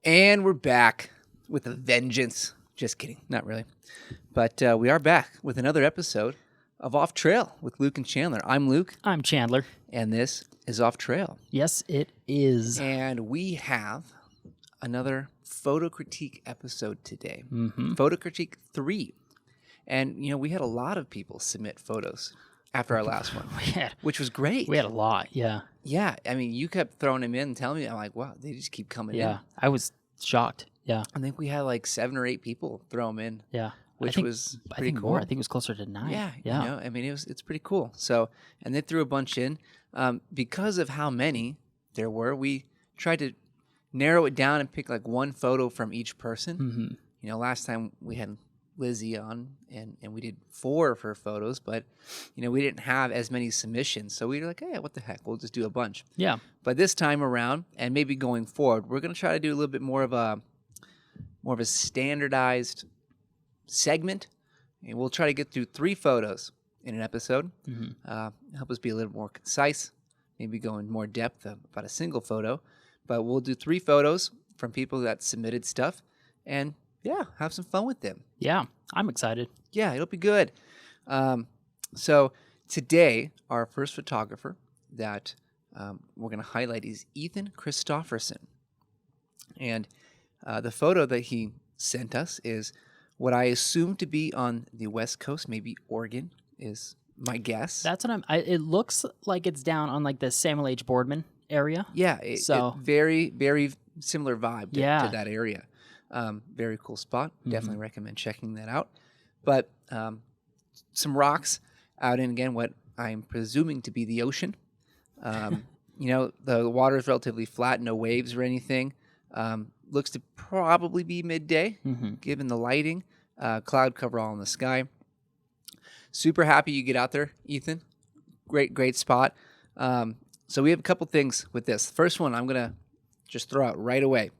And we're back with a vengeance. Just kidding. Not really. But we are back with another episode of Off Trail with Luke and Chandler. I'm Luke. I'm Chandler. And this is Off Trail. Yes, it is. And we have another photo critique episode today. Mm-hmm. Photo critique 3. And, we had a lot of people submit photos after our last one, which was great. We had a lot, yeah. Yeah, I mean, you kept throwing them in and telling me, I'm like, wow, they just keep coming in. Yeah, I was shocked, yeah. I think we had like 7 or 8 people throw them in. Yeah. Which was pretty cool. More. I think it was closer to 9. Yeah. I mean, it's pretty cool. So, and they threw a bunch in. Because of how many there were, we tried to narrow it down and pick like one photo from each person. Mm-hmm. Last time we had Lizzie on and we did 4 of her photos, but we didn't have as many submissions, so we were like, hey, what the heck, we'll just do a bunch. Yeah. But this time around, and maybe going forward, we're going to try to do a little bit more of a standardized segment, and we'll try to get through 3 photos in an episode. Help us be a little more concise, maybe go in more depth about a single photo, but we'll do 3 photos from people that submitted stuff, and yeah, have some fun with them. Yeah, I'm excited. Yeah, it'll be good. So today, our first photographer that we're going to highlight is Ethan Christofferson. And the photo that he sent us is what I assume to be on the West Coast, maybe Oregon is my guess. That's what it looks like it's down on like the Samuel H. Boardman area. Yeah, very, very similar vibe to that area. Very cool spot. Definitely recommend checking that out. But some rocks out in, again, what I'm presuming to be the ocean. The water is relatively flat, no waves or anything. Looks to probably be midday, given the lighting. Cloud cover all in the sky. Super happy you get out there, Ethan. Great spot. So we have a couple things with this. First one I'm going to just throw out right away.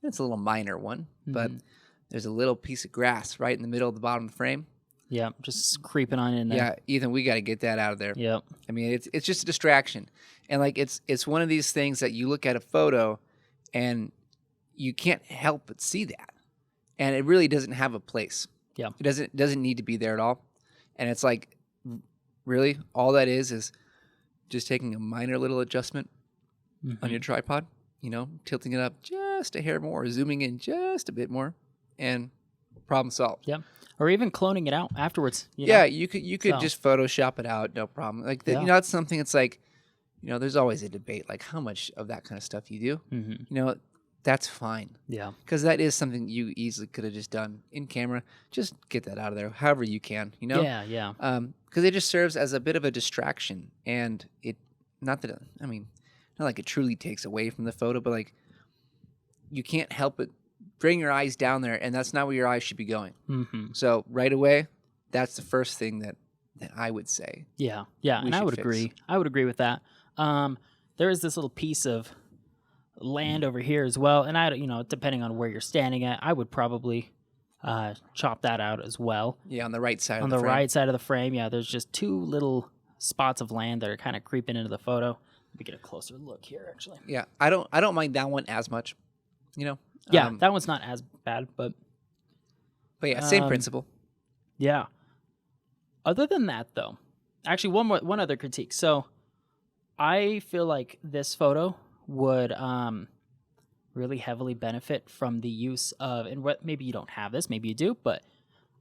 It's a little minor one, but there's a little piece of grass right in the middle of the bottom of the frame. Yeah, just creeping on in there. Yeah, Ethan, we got to get that out of there. Yep. I mean, it's just a distraction. And like it's one of these things that you look at a photo and you can't help but see that. And it really doesn't have a place. Yeah. It doesn't need to be there at all. And it's like really all that is just taking a minor little adjustment on your tripod, tilting it up just a hair more, zooming in just a bit more, and problem solved. Yeah. Or even cloning it out afterwards. Yeah, you could just Photoshop it out, no problem. Like that's something. It's like, there's always a debate, like how much of that kind of stuff you do. That's fine. Yeah, because that is something you easily could have just done in camera. Just get that out of there, however you can. Yeah. Because it just serves as a bit of a distraction, and not like it truly takes away from the photo, but like you can't help but bring your eyes down there, and that's not where your eyes should be going. So right away, that's the first thing that I would say. Yeah, and I would agree. I would agree with that. There is this little piece of land over here as well, and depending on where you're standing at, I would probably chop that out as well. Yeah, on the right side. On the right side of the frame, yeah. There's just 2 little spots of land that are kind of creeping into the photo. Let me get a closer look here, actually. Yeah, I don't mind that one as much. Yeah, that one's not as bad, but yeah, same principle. Yeah. Other than that, though, actually, one other critique. So, I feel like this photo would really heavily benefit from the use of, and maybe you don't have this, maybe you do, but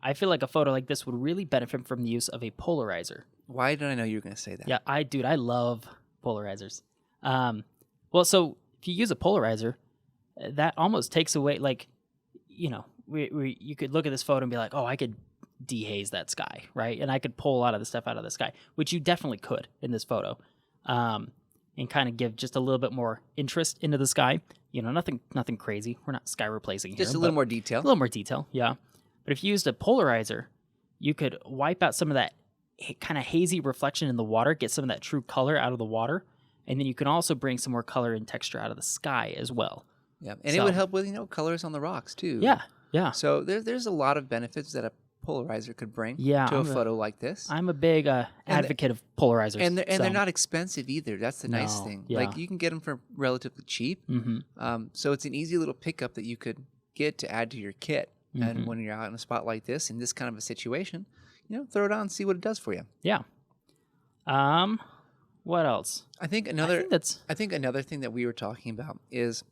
I feel like a photo like this would really benefit from the use of a polarizer. Why did I know you were going to say that? Yeah, I love polarizers. So if you use a polarizer, that almost takes away, like, you could look at this photo and be like, oh, I could dehaze that sky, right? And I could pull a lot of the stuff out of the sky, which you definitely could in this photo, and kind of give just a little bit more interest into the sky. Nothing crazy. We're not sky replacing here. Just a little more detail. A little more detail, yeah. But if you used a polarizer, you could wipe out some of that kind of hazy reflection in the water, get some of that true color out of the water, and then you can also bring some more color and texture out of the sky as well. Yeah, and it would help with colors on the rocks too. Yeah. So there's a lot of benefits that a polarizer could bring Yeah, to a photo like this. I'm a big advocate of polarizers. And they're so. not expensive either. That's the nice No, thing. yeah. Like you can get them for relatively cheap. So it's an easy little pickup that you could get to add to your kit. And when you're out in a spot like this, in this kind of a situation, throw it on and see what it does for you. Yeah. What else? I think another thing that we were talking about is,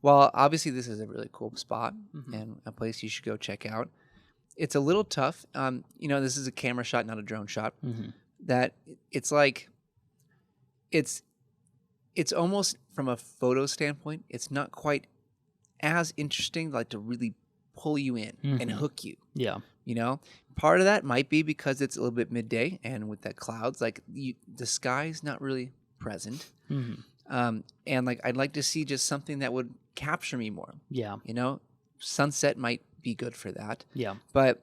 well, obviously this is a really cool spot and a place you should go check out. It's a little tough. This is a camera shot, not a drone shot. That it's like, it's almost from a photo standpoint, it's not quite as interesting, like to really pull you in and hook you. Yeah. Part of that might be because it's a little bit midday, and with that clouds, like the sky's not really present. And like I'd like to see just something that would capture me more. Yeah. Sunset might be good for that. Yeah. But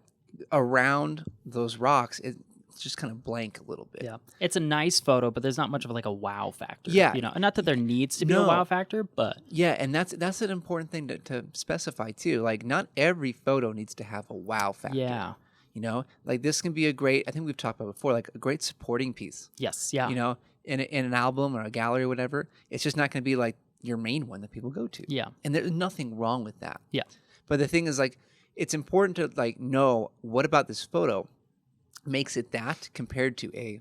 around those rocks, it's just kind of blank a little bit. Yeah. It's a nice photo, but there's not much of like a wow factor. Yeah. And not that there needs to be a wow factor, but yeah, and that's an important thing to specify too. Like not every photo needs to have a wow factor. Yeah. Like this can be a great, I think we've talked about before, like a great supporting piece. Yes. Yeah. In an album or a gallery or whatever. It's just not going to be like your main one that people go to. Yeah. And there's nothing wrong with that. Yeah. But the thing is, like, it's important to like know what about this photo makes it that compared to a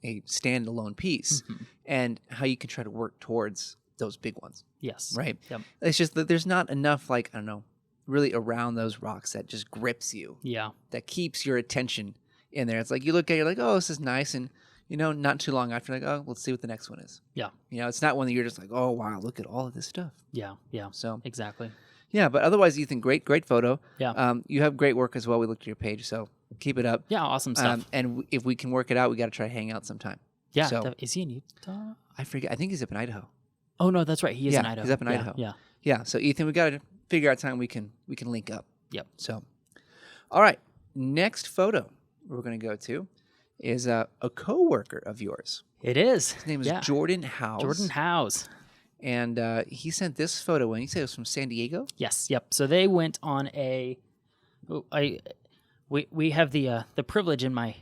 standalone piece, and how you can try to work towards those big ones. Yes. Right. Yep. It's just that there's not enough, like, I don't know, really around those rocks that just grips you. Yeah. That keeps your attention in there. It's like you look at it, you're like, oh, this is nice, and not too long after, like, oh, let's see what the next one is. Yeah. It's not one that you're just like, oh wow, look at all of this stuff. Yeah. Yeah. So exactly. yeah, but otherwise, Ethan, great photo. Yeah. You have great work as well. We looked at your page, so keep it up. Yeah. Awesome stuff. And if we can work it out, we got to try to hang out sometime. Yeah. So, is he in Utah? I forget. I think he's up in Idaho. Oh no, that's right. He is in Idaho. He's up in Idaho. Yeah. Yeah. So Ethan, we got to figure out time we can link up. Yep. So, all right. Next photo we're going to go to is a coworker of yours. It is. His name is Jordan Howes. Jordan Howes. And he sent this photo in. He said it was from San Diego. Yes. Yep. So they went on we have the privilege in my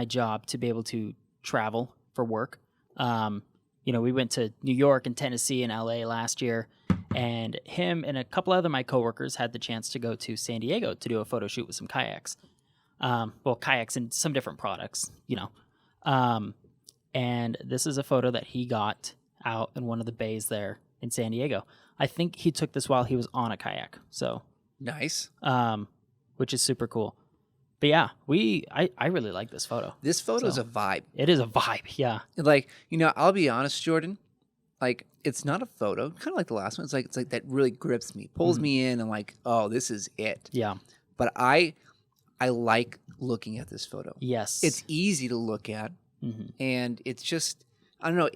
job to be able to travel for work. We went to New York and Tennessee and LA last year, and him and a couple other my coworkers had the chance to go to San Diego to do a photo shoot with some kayaks. Kayaks and some different products, and this is a photo that he got out in one of the bays there in San Diego. I think he took this while he was on a kayak. So nice. Which is super cool. But yeah, I really like this photo. This photo is a vibe. It is a vibe, yeah. Like, I'll be honest, Jordan, like it's not a photo, kind of like the last one. It's like that really grips me, pulls me in, and like, oh, this is it. Yeah. But I like looking at this photo. Yes. It's easy to look at, and it's just, I don't know,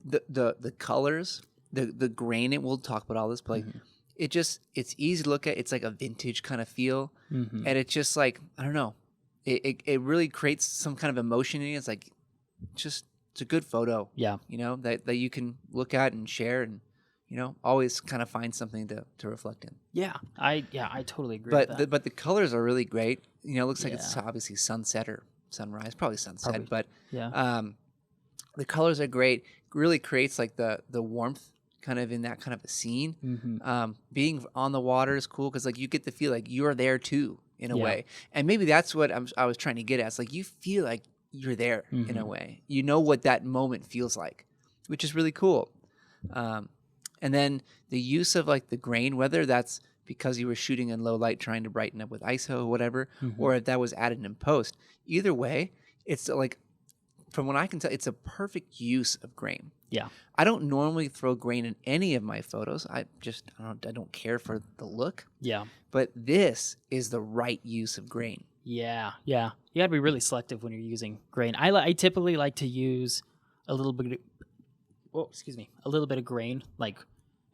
the colors, the grain, and we'll talk about all this, but like, it's easy to look at. It's like a vintage kind of feel, and it's just like, I don't know, it really creates some kind of emotion in it. It's like, it's a good photo. Yeah. That you can look at and share, and always kind of find something to reflect in. Yeah, I totally agree with that. But the colors are really great. It looks like it's obviously sunset or sunrise, probably sunset. But the colors are great. Really creates like the warmth kind of in that kind of a scene. Being on the water is cool because like you get to feel like you're there too in a way, and maybe that's what I was trying to get at. It's like you feel like you're there in a way. You know what that moment feels like, which is really cool. And then the use of like the grain, whether that's because you were shooting in low light trying to brighten up with ISO or whatever, or if that was added in post, either way, it's like, from what I can tell, it's a perfect use of grain. Yeah. I don't normally throw grain in any of my photos. I don't care for the look. Yeah. But this is the right use of grain. Yeah. Yeah. You got to be really selective when you're using grain. I typically like to use a little bit of grain, like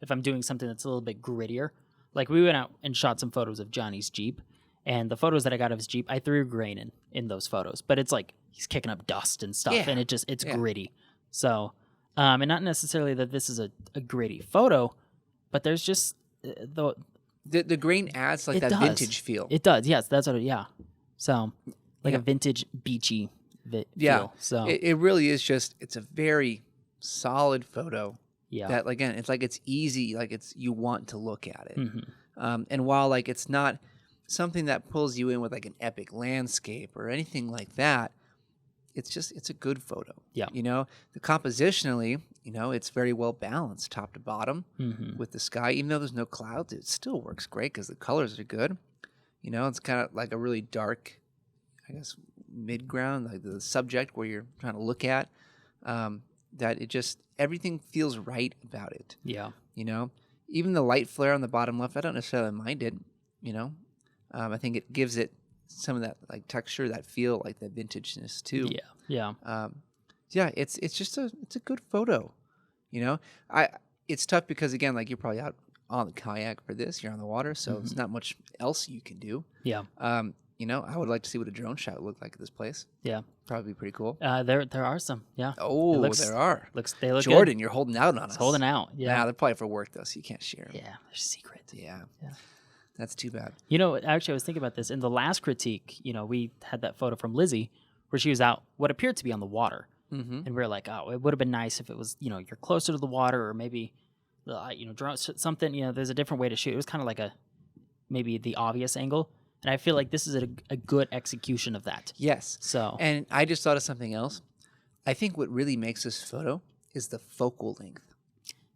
if I'm doing something that's a little bit grittier. Like we went out and shot some photos of Johnny's Jeep, and the photos that I got of his Jeep, I threw grain in those photos, but it's like he's kicking up dust and stuff, and it's gritty. So, and not necessarily that this is a gritty photo, but there's just The grain adds like It that does. vintage feel. It does. Yes, that's what. Yeah. So like Yeah. a vintage beachy Yeah. feel. So It really is just, it's a very solid photo yeah. that, again, it's like it's easy, like it's, you want to look at it. Mm-hmm. And while like it's not something that pulls you in with like an epic landscape or anything like that, it's a good photo. Yeah. You know, the compositionally, you know, it's very well balanced top to bottom Mm-hmm. with the sky. Even though there's no clouds, it still works great because the colors are good. You know, it's kind of like a really dark, I guess, mid-ground, like the subject where you're trying to look at. That it just, everything feels right about it. Yeah. You know, even the light flare on the bottom left, I don't necessarily mind it. You know, I think it gives it some of that like texture, that feel, like that vintageness too. Yeah. Yeah. Yeah, it's just it's a good photo. You know, it's tough because again, like you're probably out on the kayak for this, you're on the water, so Mm-hmm. it's not much else you can do. Yeah. You know, I would like to see what a drone shot would look like at this place. Yeah. Probably pretty cool. There are some. Yeah. Oh, there are. They look Jordan, good. you're holding out on us. It's holding out. Yeah. Nah, they're probably for work though, so you can't share them. Yeah. They're secret. Yeah. Yeah. That's too bad. You know, actually, I was thinking about this in the last critique. You know, we had that photo from Lizzie where she was out what appeared to be on the water, Mm-hmm. and we were like, oh, it would have been nice if it was, you know, you're closer to the water, or maybe, you know, drone something. You know, there's a different way to shoot. It was kind of like maybe the obvious angle, and I feel like this is a good execution of that. Yes. So And I just thought of something else. I think what really makes this photo is the focal length.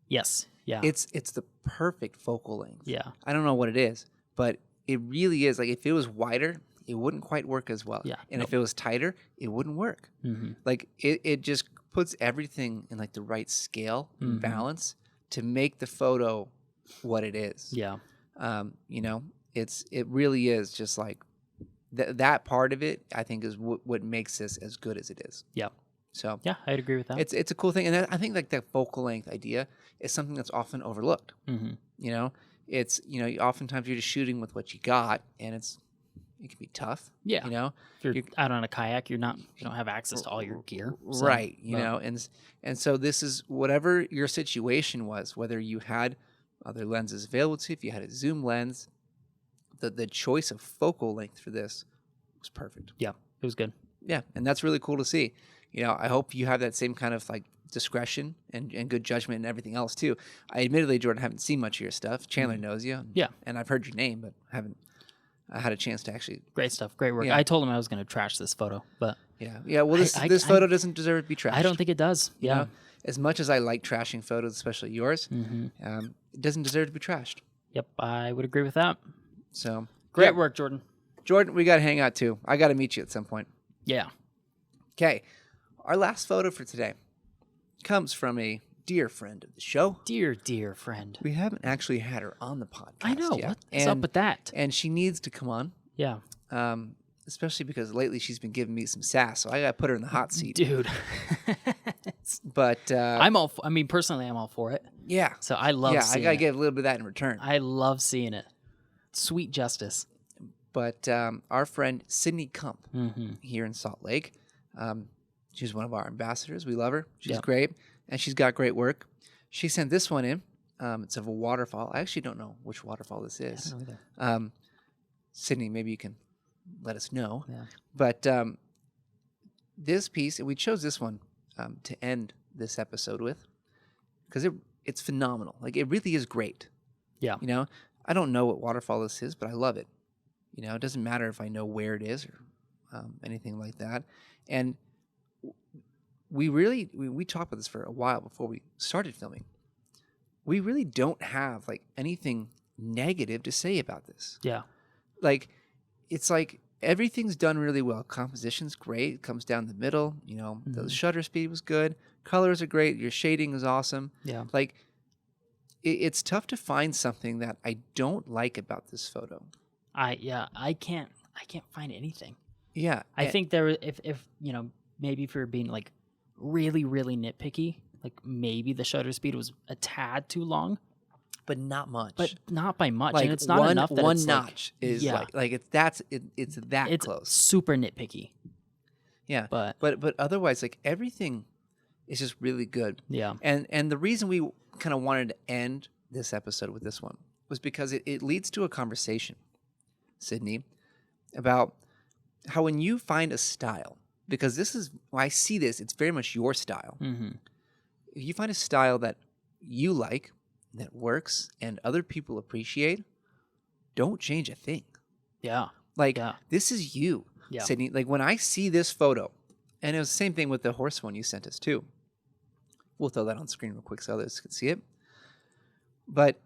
yes, yeah, It's the perfect focal length. yeah, I don't know what it is, but it really is. Like if it was wider, it wouldn't quite work as well. Yeah. And if it was tighter, it wouldn't work. mm-hmm. Like it just puts everything in like the right scale and Mhm. balance to make the photo what it is. Yeah, You know, it really is just like that part of it, I think, is what makes this as good as it is. yeah, So yeah. I'd agree with that. it's a cool thing. And I think like that focal length idea is something that's often overlooked. Mm-hmm. You know, it's, you know, oftentimes you're just shooting with what you got, and it can be tough. Yeah. You know, If you're out on a kayak, you don't have access to all your gear. So, right. You but- know, and so this is whatever your situation was, whether you had other lenses available to you, if you had a zoom lens, the choice of focal length for this was perfect. Yeah, it was good. Yeah, and that's really cool to see. You know, I hope you have that same kind of like discretion and good judgment and everything else too. I admittedly, Jordan, haven't seen much of your stuff. Chandler knows you. Yeah. And I've heard your name, but haven't had a chance to actually. Great stuff. Great work. Yeah. I told him I was going to trash this photo, but Yeah. Well, this I- photo doesn't deserve to be trashed. I don't think it does. You Yeah. know? As much as I like trashing photos, especially yours, Mm-hmm. it doesn't deserve to be trashed. Yep, I would agree with that. So Great yeah. work, Jordan. Jordan, we got to hang out too. I got to meet you at some point. Yeah. Okay. Our last photo for today comes from a dear friend of the show. Dear friend. We haven't actually had her on the podcast I know. yet. What's up with that? And she needs to come on, Yeah. especially because lately she's been giving me some sass, so I got to put her in the hot seat. Dude. But I mean, personally, I'm all for it. yeah. So I love Yeah, I seeing got to it. get a little bit of that in return. I love seeing it. Sweet justice. But our friend Sydney Kump Mm-hmm. here in Salt Lake, she's one of our ambassadors. We love her. She's Yep. great, and she's got great work. She sent this one in. It's of a waterfall. I actually don't know which waterfall this I is. don't know either. Sydney, maybe you can let us know. Yeah. But this piece, we chose this one to end this episode with because it's phenomenal. Like, it really is great. Yeah. You know, I don't know what waterfall this is, but I love it. You know, it doesn't matter if I know where it is or anything like that. And we talked about this for a while before we started filming. We really don't have like anything negative to say about this. Yeah. Like, it's like everything's done really well. Composition's great. It comes down the middle. You know, the Mhm. shutter speed was good. Colors are great. Your shading is awesome. Yeah. Like, it's tough to find something that I don't like about this photo. I can't find anything. Yeah. I think there, if you know, maybe if you're being like really nitpicky, like maybe the shutter speed was a tad too long, but not much. but not by much, like and it's not enough that one it's notch is yeah. it's that it's close. super nitpicky. Yeah. But But otherwise, like, everything is just really good. yeah, And the reason we kind of wanted to end this episode with this one was because it leads to a conversation, Sydney, about how when you find a style, because this is, when I see this, it's very much your style. Mm-hmm. If you find a style that you like, that works, and other people appreciate, don't change a thing. Yeah. Like, Yeah. this is you, Sydney. Like, when I see this photo, and it was the same thing with the horse one you sent us too. We'll throw that on screen real quick so others can see it. But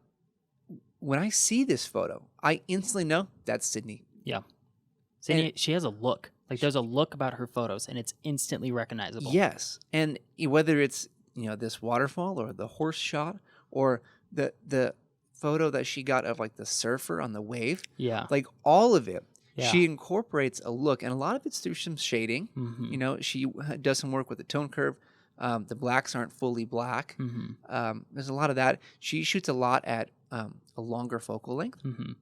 when I see this photo, I instantly know that's Sydney. Yeah. Sydney, she has a look. Like, there's a look about her photos, and it's instantly recognizable. Yes. And whether it's, this waterfall or the horse shot or the photo that she got of, like, the surfer on the wave. Yeah. Like, all of it. Yeah. She incorporates a look, and a lot of it's through some shading. Mm-hmm. She does some work with the tone curve. The blacks aren't fully black. Mm-hmm. There's a lot of that. She shoots a lot at a longer focal length. Mm-hmm.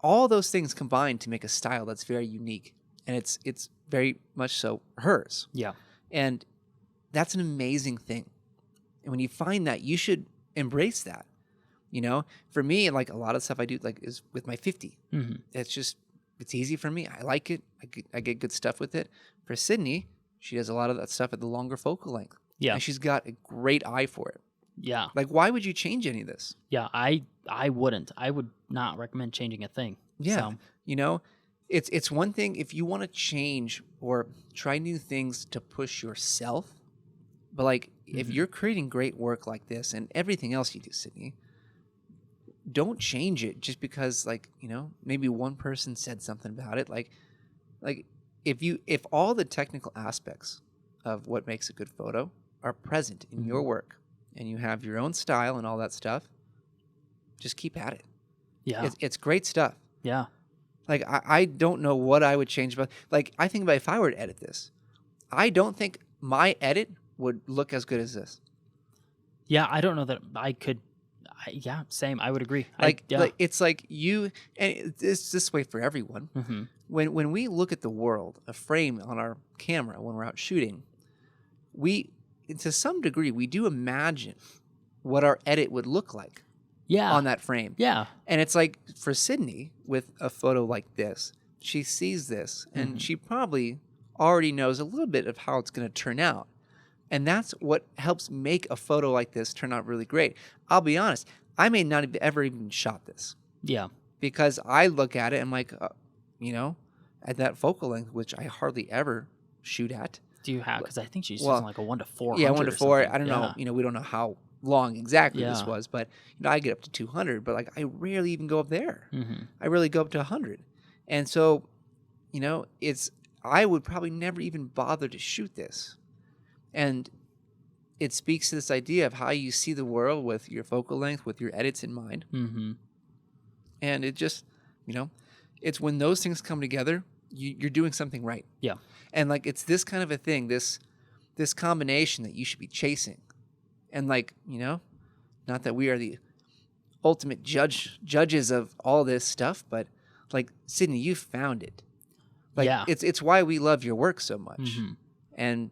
All those things combine to make a style that's very unique, and it's very much so hers. Yeah. And that's an amazing thing. And when you find that, you should embrace that. For me, like, a lot of stuff I do, like, is with my 50. Mm-hmm. It's easy for me. I like it. I get good stuff with it. For Sydney, she does a lot of that stuff at the longer focal length. Yeah. And she's got a great eye for it. Yeah. Like, why would you change any of this? Yeah, I wouldn't. I would not recommend changing a thing. Yeah. So. It's one thing if you want to change or try new things to push yourself. But, like, if you're creating great work like this and everything else you do, Sydney, don't change it just because, like, maybe one person said something about it. Like if all the technical aspects of what makes a good photo are present in your work and you have your own style and all that stuff, just keep at it. Yeah. It's great stuff. Yeah. Like, I don't know what I would change about. Like, I think about if I were to edit this, I don't think my edit would look as good as this. Yeah, I don't know that I could. Yeah, same. I would agree. Like it's like you, and it's this way for everyone. Mm-hmm. When we look at the world, a frame on our camera when we're out shooting, we, to some degree, we do imagine what our edit would look like. Yeah. On that frame. Yeah. And it's like for Sydney with a photo like this, she sees this and she probably already knows a little bit of how it's going to turn out. And that's what helps make a photo like this turn out really great. I'll be honest, I may not have ever even shot this. Yeah. Because I look at it and I'm like, at that focal length, which I hardly ever shoot at. Do you have? Because I think she's using like a 1:400. Yeah, 1:4. I don't know. We don't know how long exactly this was, but I get up to 200, but like I rarely even go up there. I really go up to 100. And so, I would probably never even bother to shoot this. And it speaks to this idea of how you see the world with your focal length, with your edits in mind. And it just, it's when those things come together, you're doing something right. Yeah. And like, it's this kind of a thing, this combination that you should be chasing. And like, not that we are the ultimate judges of all this stuff, but like, Sydney, you found it. Like, it's why we love your work so much. And,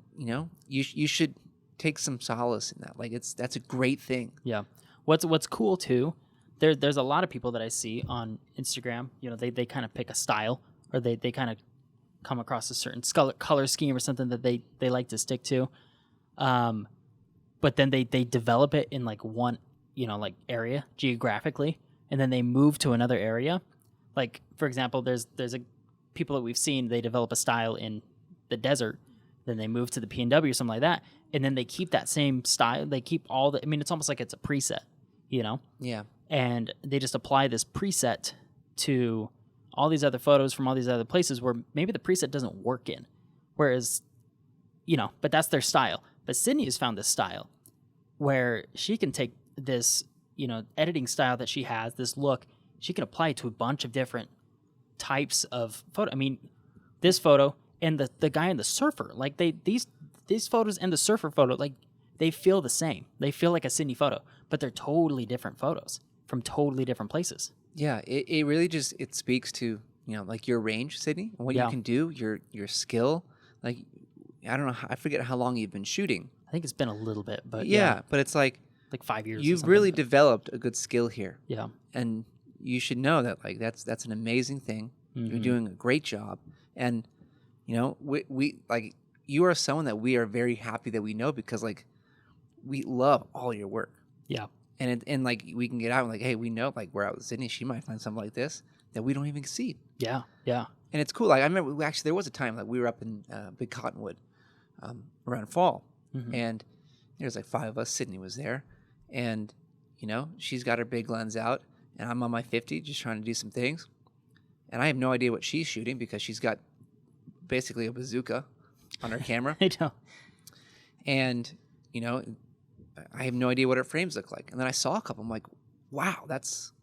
you should take some solace in that. Like, that's a great thing. Yeah. What's cool too, there's a lot of people that I see on Instagram, they kind of pick a style, or they kind of come across a certain color scheme or something that they like to stick to. But then they develop it in like one, area geographically, and then they move to another area. Like, for example, there's people that we've seen, they develop a style in the desert, then they move to the PNW or something like that, and then they keep that same style. They keep it's almost like it's a preset, Yeah. And they just apply this preset to all these other photos from all these other places where maybe the preset doesn't work in. Whereas, but that's their style. But Sydney has found this style where she can take this, editing style that she has, this look, she can apply it to a bunch of different types of photo. I mean, this photo and the guy and the surfer, like these photos and the surfer photo, like they feel the same. They feel like a Sydney photo, but they're totally different photos from totally different places. Yeah, it really just, it speaks to, like your range, Sydney, and what you can do, your skill. Like, I don't know, I forget how long you've been shooting. I think it's been a little bit, but but it's like, like 5 years. You've really developed a good skill here. Yeah. And you should know that, like, that's an amazing thing. You're doing a great job. And, you know, we like, you are someone that we are very happy that we know, because, like, we love all your work. Yeah. And like, we can get out and, like, hey, we know, like, we're out with Sydney, she might find something like this that we don't even see. Yeah. Yeah. And it's cool. Like, I remember, actually, there was a time, like, we were up in Big Cottonwood around fall. And there's like 5 of us. Sydney was there. And, you know, she's got her big lens out, and I'm on my 50 just trying to do some things. And I have no idea what she's shooting, because she's got basically a bazooka on her camera. I know. And, you know, I have no idea what her frames look like. And then I saw a couple. I'm like, wow, that's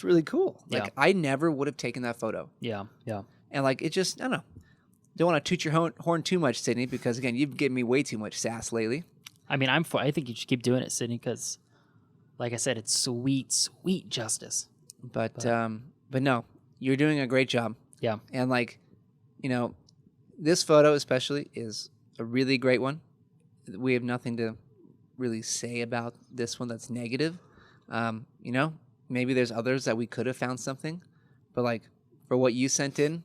really cool. Like, Yeah. I never would have taken that photo. Yeah. Yeah. And, like, it just, I don't know. Don't want to toot your horn too much, Sydney, because, again, you've given me way too much sass lately. I mean, I think you should keep doing it, Sydney, because, like I said, it's sweet, sweet justice. But no, you're doing a great job. Yeah. And, like, you know, this photo especially is a really great one. We have nothing to really say about this one that's negative. You know, maybe there's others that we could have found something, but, like, for what you sent in,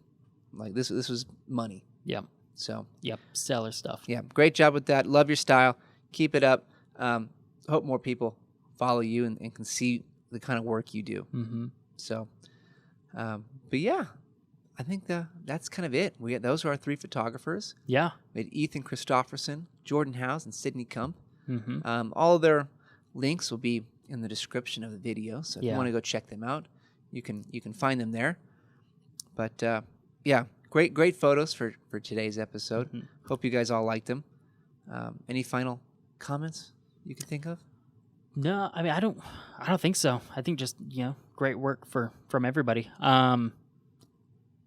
like, this was money. Yeah. So. Yep. Stellar stuff. Yeah, great job with that. Love your style. Keep it up. Hope more people follow you and can see the kind of work you do. So, but yeah, I think that's kind of it. Those are our 3 photographers. Yeah. We had Ethan Christofferson, Jordan Howes, and Sydney Kump. All of their links will be in the description of the video. So if you want to go check them out, you can find them there. But yeah, great photos for today's episode. Hope you guys all liked them. Any final comments you can think of? No, I mean, I don't think so. I think just, you know, great work from everybody.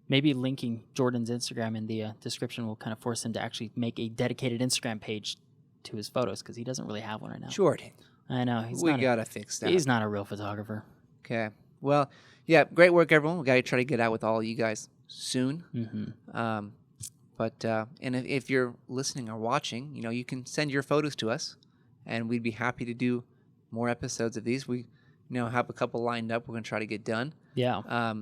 Maybe linking Jordan's Instagram in the description will kind of force him to actually make a dedicated Instagram page to his photos, because he doesn't really have one right now. Jordan, I know. we gotta fix that. He's not a real photographer. Okay. Well, yeah, great work, everyone. We gotta try to get out with all of you guys soon. But and if you're listening or watching, you know, you can send your photos to us, and we'd be happy to do more episodes of these. We, you know, have a couple lined up. We're going to try to get done. Yeah.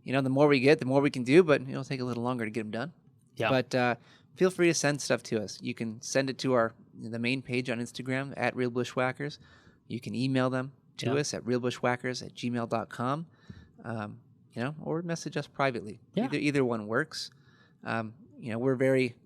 You know, the more we get, the more we can do, but it'll take a little longer to get them done. Yeah. But feel free to send stuff to us. You can send it to the main page on Instagram at Real Bushwhackers. You can email them to us at realbushwhackers@gmail.com. You know, or message us privately. Yeah. Either one works. You know, we're very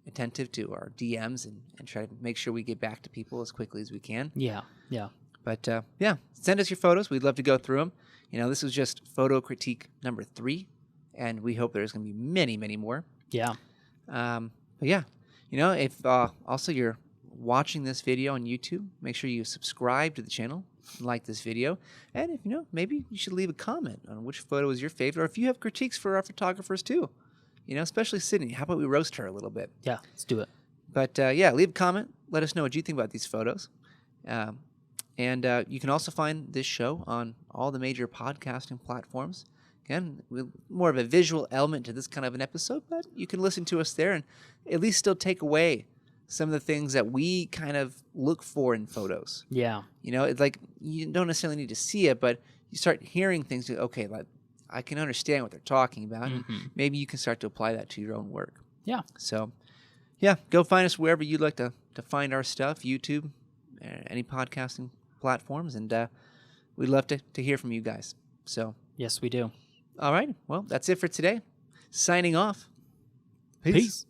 attentive to our DMs and try to make sure we get back to people as quickly as we can. Yeah. Yeah. But yeah, send us your photos. We'd love to go through them. You know, this was just photo critique number 3, and we hope there's going to be many, many more. Yeah. But yeah, you know, if also you're watching this video on YouTube, make sure you subscribe to the channel, like this video, and if you know, maybe you should leave a comment on which photo is your favorite, or if you have critiques for our photographers too. You know, especially Sydney. How about we roast her a little bit? Yeah, let's do it. But yeah, leave a comment. Let us know what you think about these photos. And you can also find this show on all the major podcasting platforms. Again, with more of a visual element to this kind of an episode, but you can listen to us there and at least still take away some of the things that we kind of look for in photos. Yeah. You know, it's like you don't necessarily need to see it, but you start hearing things. Okay, like I can understand what they're talking about. And maybe you can start to apply that to your own work. Yeah. So, yeah, go find us wherever you'd like to find our stuff, YouTube, any podcasting platforms, and we'd love to hear from you guys. So, yes, we do. all right. Well, that's it for today. Signing off. Peace.